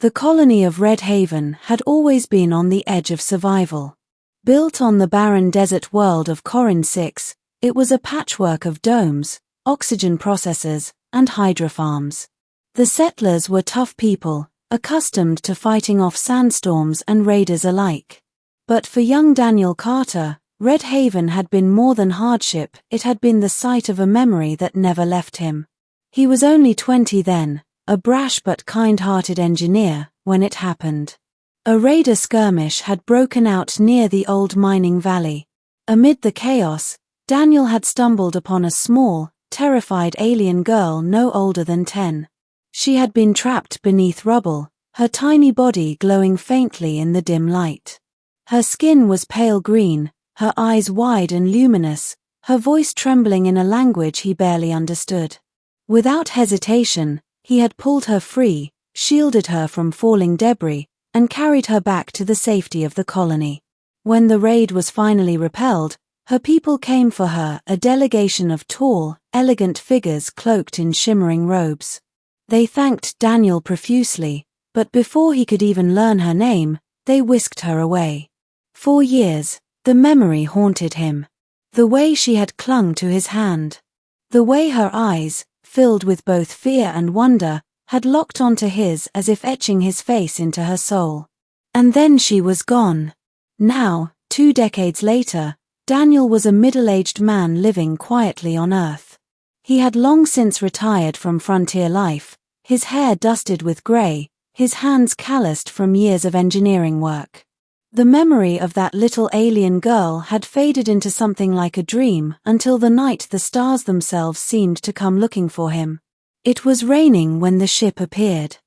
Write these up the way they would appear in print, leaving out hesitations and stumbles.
The colony of Red Haven had always been on the edge of survival. Built on the barren desert world of Corin 6, it was a patchwork of domes, oxygen processors, and hydro farms. The settlers were tough people, accustomed to fighting off sandstorms and raiders alike. But for young Daniel Carter, Red Haven had been more than hardship, it had been the site of a memory that never left him. He was only 20 then, a brash but kind-hearted engineer, when it happened. A raider skirmish had broken out near the old mining valley. Amid the chaos, Daniel had stumbled upon a small, terrified alien girl no older than 10. She had been trapped beneath rubble, her tiny body glowing faintly in the dim light. Her skin was pale green, her eyes wide and luminous, her voice trembling in a language he barely understood. Without hesitation, he had pulled her free, shielded her from falling debris, and carried her back to the safety of the colony. When the raid was finally repelled, her people came for her, a delegation of tall, elegant figures cloaked in shimmering robes. They thanked Daniel profusely, but before he could even learn her name, they whisked her away. For years, the memory haunted him. The way she had clung to his hand. The way her eyes, filled with both fear and wonder, had locked onto his as if etching his face into her soul. And then she was gone. Now, 2 decades later, Daniel was a middle-aged man living quietly on Earth. He had long since retired from frontier life, his hair dusted with grey, his hands calloused from years of engineering work. The memory of that little alien girl had faded into something like a dream until the night the stars themselves seemed to come looking for him. It was raining when the ship appeared.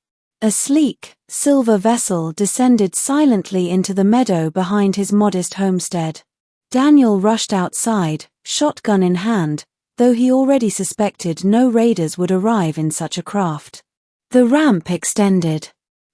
A sleek, silver vessel descended silently into the meadow behind his modest homestead. Daniel rushed outside, shotgun in hand, though he already suspected no raiders would arrive in such a craft. The ramp extended.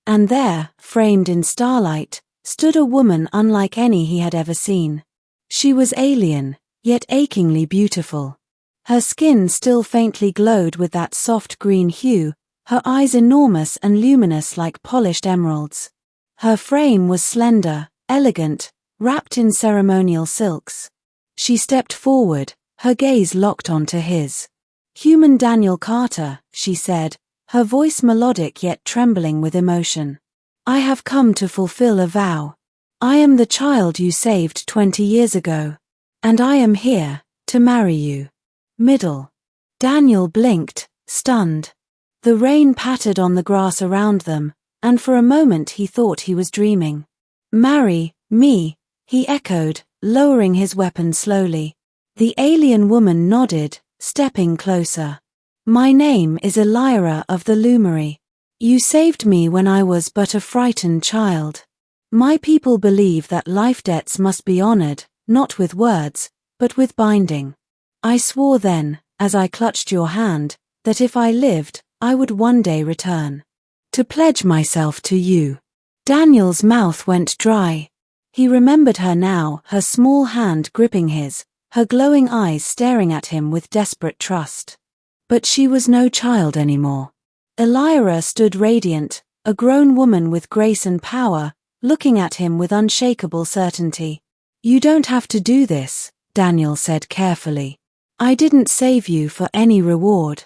And there, framed in starlight, stood a woman unlike any he had ever seen. She was alien, yet achingly beautiful. Her skin still faintly glowed with that soft green hue, her eyes enormous and luminous like polished emeralds. Her frame was slender, elegant, wrapped in ceremonial silks. She stepped forward, her gaze locked onto his. "Human Daniel Carter," she said, her voice melodic yet trembling with emotion. "I have come to fulfill a vow. I am the child you saved 20 years ago. And I am here, to marry you." Middle. Daniel blinked, stunned. The rain pattered on the grass around them, and for a moment he thought he was dreaming. "Marry me," he echoed, lowering his weapon slowly. The alien woman nodded, stepping closer. "My name is Elira of the Lumery. You saved me when I was but a frightened child. My people believe that life debts must be honored, not with words, but with binding. I swore then, as I clutched your hand, that if I lived, I would one day return. To pledge myself to you." Daniel's mouth went dry. He remembered her now, her small hand gripping his, her glowing eyes staring at him with desperate trust. But she was no child anymore. Elira stood radiant, a grown woman with grace and power, looking at him with unshakable certainty. "You don't have to do this," Daniel said carefully. "I didn't save you for any reward.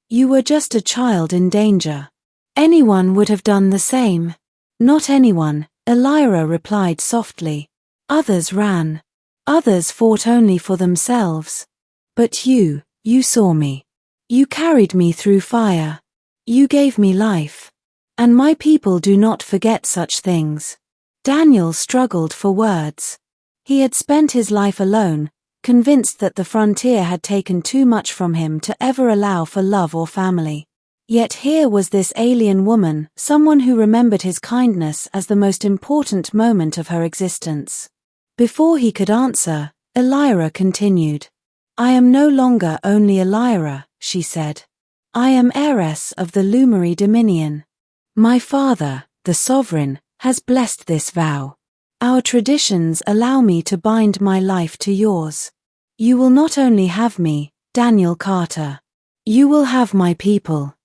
You were just a child in danger. Anyone would have done the same." "Not anyone," Elira replied softly. "Others ran. Others fought only for themselves. But you saw me. You carried me through fire. You gave me life. And my people do not forget such things." Daniel struggled for words. He had spent his life alone, convinced that the frontier had taken too much from him to ever allow for love or family. Yet here was this alien woman, someone who remembered his kindness as the most important moment of her existence. Before he could answer, Elira continued. "I am no longer only Elira," she said. "I am heiress of the Lumery Dominion. My father, the sovereign, has blessed this vow. Our traditions allow me to bind my life to yours. You will not only have me, Daniel Carter. You will have my people.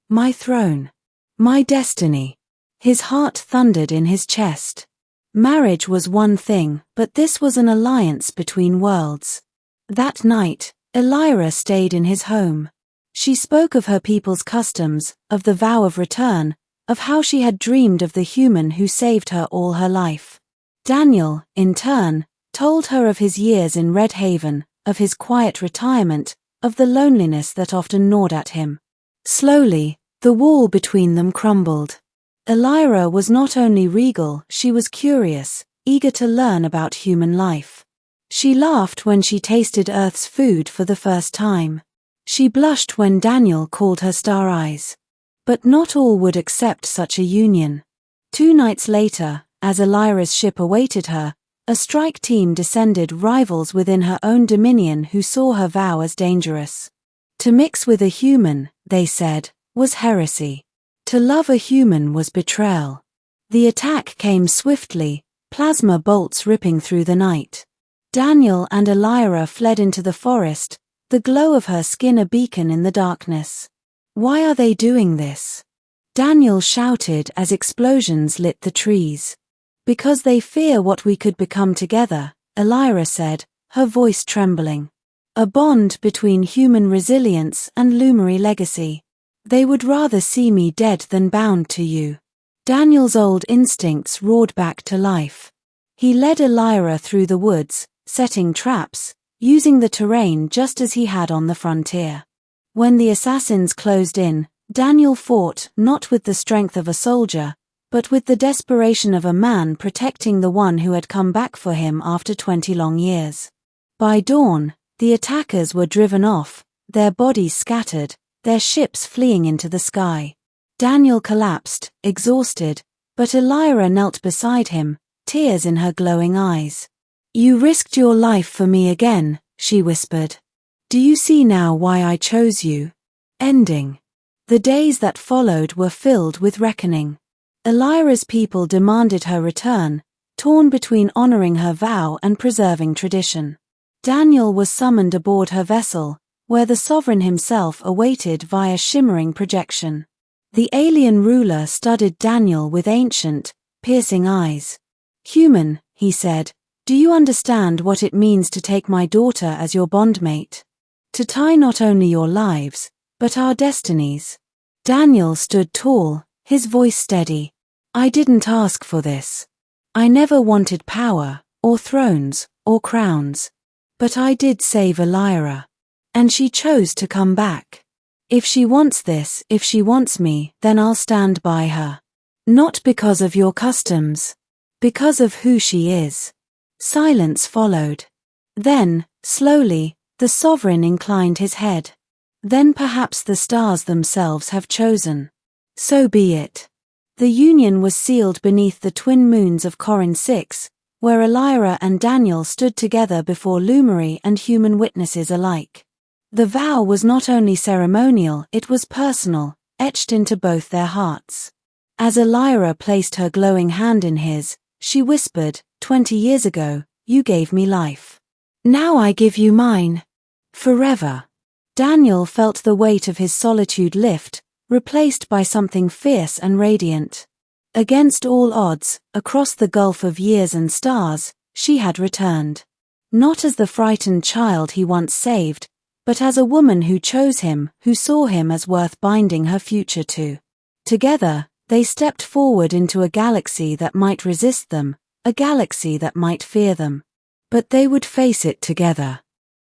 My throne. My destiny." His heart thundered in his chest. Marriage was one thing, but this was an alliance between worlds. That night, Elira stayed in his home. She spoke of her people's customs, of the vow of return, of how she had dreamed of the human who saved her all her life. Daniel, in turn, told her of his years in Red Haven, of his quiet retirement, of the loneliness that often gnawed at him. Slowly, the wall between them crumbled. Elira was not only regal, she was curious, eager to learn about human life. She laughed when she tasted Earth's food for the first time. She blushed when Daniel called her star eyes. But not all would accept such a union. 2 nights later, as Elira's ship awaited her, a strike team descended, rivals within her own dominion who saw her vow as dangerous. To mix with a human, they said, was heresy. To love a human was betrayal. The attack came swiftly, plasma bolts ripping through the night. Daniel and Elira fled into the forest, the glow of her skin a beacon in the darkness. Why are they doing this? Daniel shouted as explosions lit the trees. Because they fear what we could become together, Elira said, her voice trembling. A bond between human resilience and Lumary legacy. They would rather see me dead than bound to you. Daniel's old instincts roared back to life. He led Elira through the woods, setting traps, using the terrain just as he had on the frontier. When the assassins closed in, Daniel fought not with the strength of a soldier, but with the desperation of a man protecting the one who had come back for him after 20 long years. By dawn, the attackers were driven off, their bodies scattered, their ships fleeing into the sky. Daniel collapsed, exhausted, but Elira knelt beside him, tears in her glowing eyes. You risked your life for me again, she whispered. Do you see now why I chose you? Ending. The days that followed were filled with reckoning. Elira's people demanded her return, torn between honoring her vow and preserving tradition. Daniel was summoned aboard her vessel, where the sovereign himself awaited via shimmering projection. The alien ruler studied Daniel with ancient, piercing eyes. Human, he said, do you understand what it means to take my daughter as your bondmate? To tie not only your lives, but our destinies. Daniel stood tall, his voice steady. I didn't ask for this. I never wanted power, or thrones, or crowns. But I did save Elira. And she chose to come back. If she wants this, if she wants me, then I'll stand by her. Not because of your customs. Because of who she is. Silence followed. Then, slowly, the sovereign inclined his head. Then perhaps the stars themselves have chosen. So be it. The union was sealed beneath the twin moons of Corin 6, where Elira and Daniel stood together before Lumary and human witnesses alike. The vow was not only ceremonial, it was personal, etched into both their hearts. As Elira placed her glowing hand in his, she whispered, 20 years ago, you gave me life. Now I give you mine. Forever. Daniel felt the weight of his solitude lift, replaced by something fierce and radiant. Against all odds, across the gulf of years and stars, she had returned. Not as the frightened child he once saved, but as a woman who chose him, who saw him as worth binding her future to. Together, they stepped forward into a galaxy that might resist them, a galaxy that might fear them. But they would face it together.